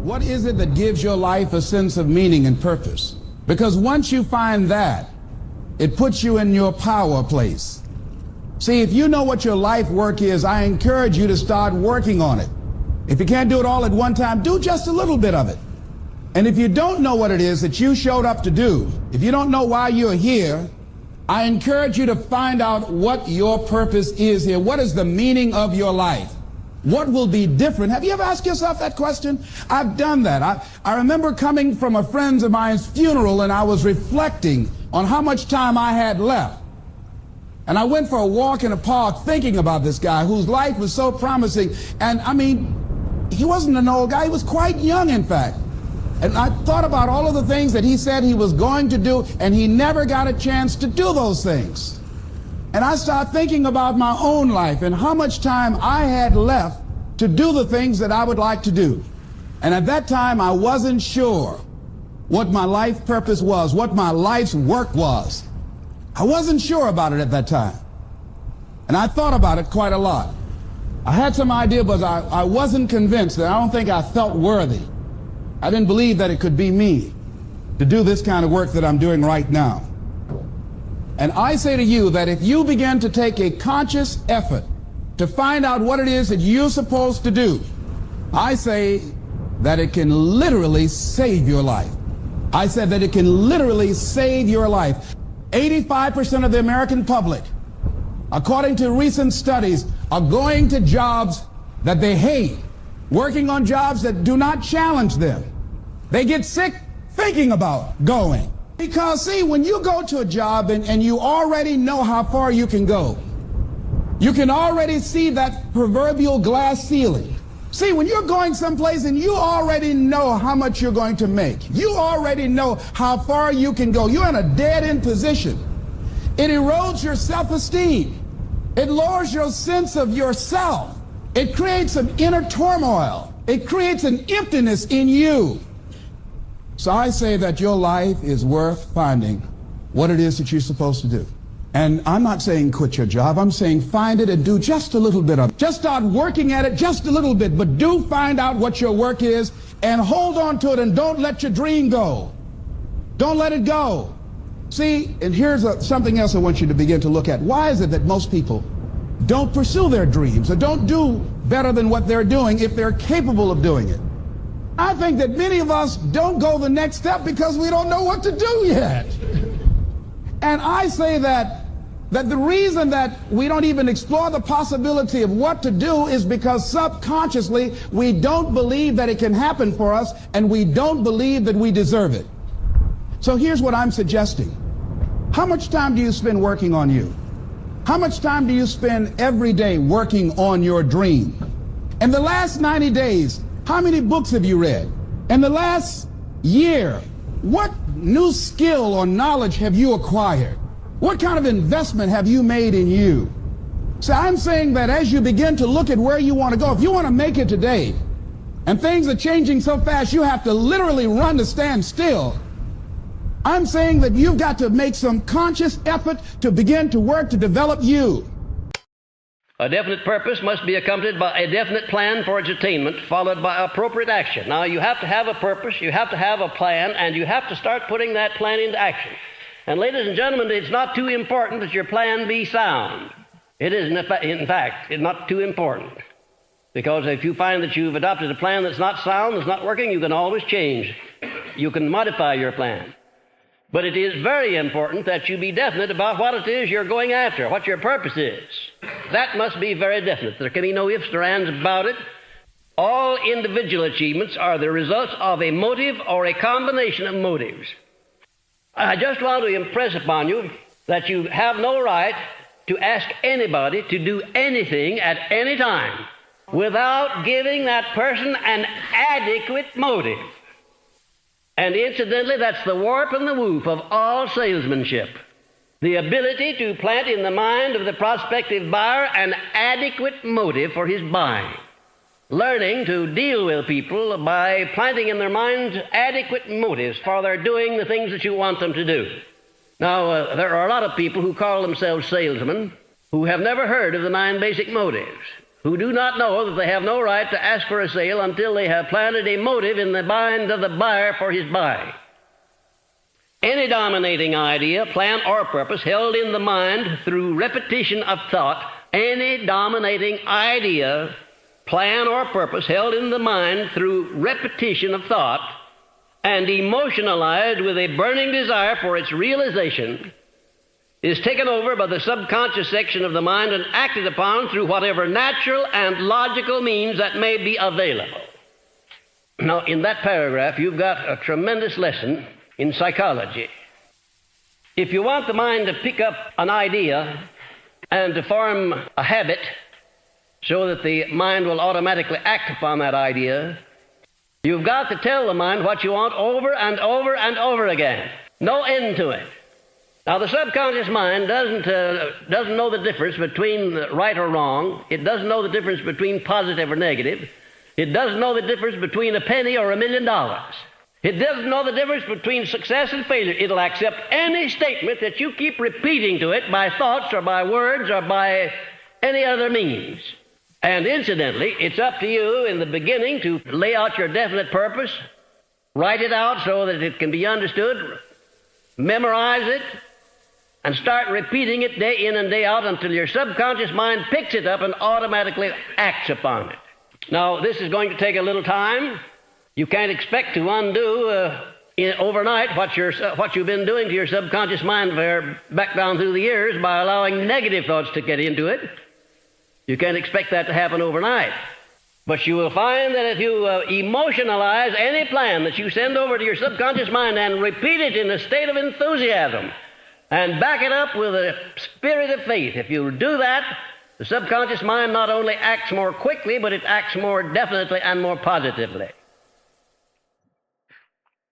What is it that gives your life a sense of meaning and purpose? Because once you find that, it puts you in your power place. See, if you know what your life work is, I encourage you to start working on it. If you can't do it all at one time, do just a little bit of it. And if you don't know what it is that you showed up to do, if you don't know why you're here, I encourage you to find out what your purpose is here. What is the meaning of your life? What will be different? Have you ever asked yourself that question? I've done that. I remember coming from a friend of mine's funeral, and I was reflecting on how much time I had left. And I went for a walk in a park thinking about this guy whose life was so promising. And I mean, he wasn't an old guy. He was quite young, in fact. And I thought about all of the things that he said he was going to do, and he never got a chance to do those things. And I started thinking about my own life and how much time I had left to do the things that I would like to do. And at that time, I wasn't sure what my life purpose was, what my life's work was. I wasn't sure about it at that time. And I thought about it quite a lot. I had some idea, but I wasn't convinced, and I don't think I felt worthy. I didn't believe that it could be me to do this kind of work that I'm doing right now. And I say to you that if you begin to take a conscious effort to find out what it is that you're supposed to do, I say that it can literally save your life. I said that it can literally save your life. 85% of the American public, according to recent studies, are going to jobs that they hate, working on jobs that do not challenge them. They get sick thinking about going. Because, see, when you go to a job and you already know how far you can go, you can already see that proverbial glass ceiling. See, when you're going someplace and you already know how much you're going to make, you already know how far you can go, you're in a dead-end position. It erodes your self-esteem. It lowers your sense of yourself. It creates an inner turmoil. It creates an emptiness in you. So I say that your life is worth finding what it is that you're supposed to do. And I'm not saying quit your job. I'm saying find it and do just a little bit of it. Just start working at it just a little bit, but do find out what your work is and hold on to it, and don't let your dream go. Don't let it go. See, and here's something else I want you to begin to look at. Why is it that most people don't pursue their dreams or don't do better than what they're doing if they're capable of doing it? I think that many of us don't go the next step because we don't know what to do yet. And I say that the reason that we don't even explore the possibility of what to do is because subconsciously we don't believe that it can happen for us, and we don't believe that we deserve it. So here's what I'm suggesting. How much time do you spend working on you? How much time do you spend every day working on your dream? In the last 90 days, how many books have you read? In the last year, what new skill or knowledge have you acquired? What kind of investment have you made in you? So I'm saying that as you begin to look at where you want to go, if you want to make it today, and things are changing so fast you have to literally run to stand still, I'm saying that you've got to make some conscious effort to begin to work to develop you. A definite purpose must be accompanied by a definite plan for its attainment, followed by appropriate action. Now, you have to have a purpose, you have to have a plan, and you have to start putting that plan into action. And ladies and gentlemen, it's not too important that your plan be sound. It is, in fact, it's not too important. Because if you find that you've adopted a plan that's not sound, that's not working, you can always change. You can modify your plan. But it is very important that you be definite about what it is you're going after, what your purpose is. That must be very definite. There can be no ifs or ands about it. All individual achievements are the results of a motive or a combination of motives. I just want to impress upon you that you have no right to ask anybody to do anything at any time without giving that person an adequate motive. And incidentally, that's the warp and the woof of all salesmanship. The ability to plant in the mind of the prospective buyer an adequate motive for his buying. Learning to deal with people by planting in their minds adequate motives for their doing the things that you want them to do. Now, there are a lot of people who call themselves salesmen who have never heard of the 9 basic motives. who do not know that they have no right to ask for a sale until they have planted a motive in the mind of the buyer for his buying. Any dominating idea, plan, or purpose held in the mind through repetition of thought, any dominating idea, plan, or purpose held in the mind through repetition of thought and emotionalized with a burning desire for its realization is taken over by the subconscious section of the mind and acted upon through whatever natural and logical means that may be available. Now, in that paragraph, you've got a tremendous lesson in psychology. If you want the mind to pick up an idea and to form a habit so that the mind will automatically act upon that idea, you've got to tell the mind what you want over and over and over again. No end to it. Now, the subconscious mind doesn't know the difference between right or wrong. It doesn't know the difference between positive or negative. It doesn't know the difference between a penny or $1 million. It doesn't know the difference between success and failure. It'll accept any statement that you keep repeating to it by thoughts or by words or by any other means. And incidentally, it's up to you in the beginning to lay out your definite purpose, write it out so that it can be understood, memorize it, and start repeating it day in and day out until your subconscious mind picks it up and automatically acts upon it. Now, this is going to take a little time. You can't expect to undo overnight what you've been doing to your subconscious mind back down through the years by allowing negative thoughts to get into it. You can't expect that to happen overnight. But you will find that if you emotionalize any plan that you send over to your subconscious mind and repeat it in a state of enthusiasm and back it up with a spirit of faith, if you do that, the subconscious mind not only acts more quickly, but it acts more definitely and more positively.